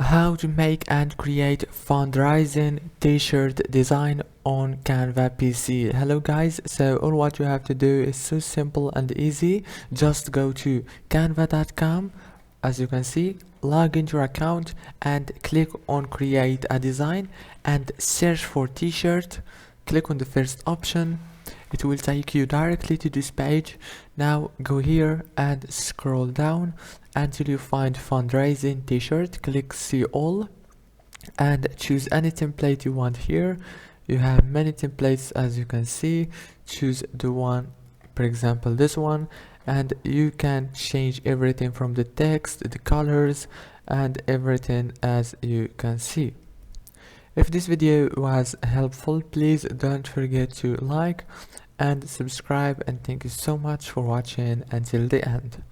How to make and create fundraising t-shirt design on Canva PC. Hello guys, so all what you have to do is so simple and easy. Just go to canva.com. As you can see, log into your account and click on create a design and search for t-shirt. Click on the first option. It will take you directly to this page. Now go here and scroll down until you find fundraising t-shirt. Click see all and choose any template you want here. You have many templates, as you can see. Choose the one, for example this one, and you can change everything from the text, the colors, and everything, as you can see. If this video was helpful, please don't forget to like and subscribe, and thank you so much for watching until the end.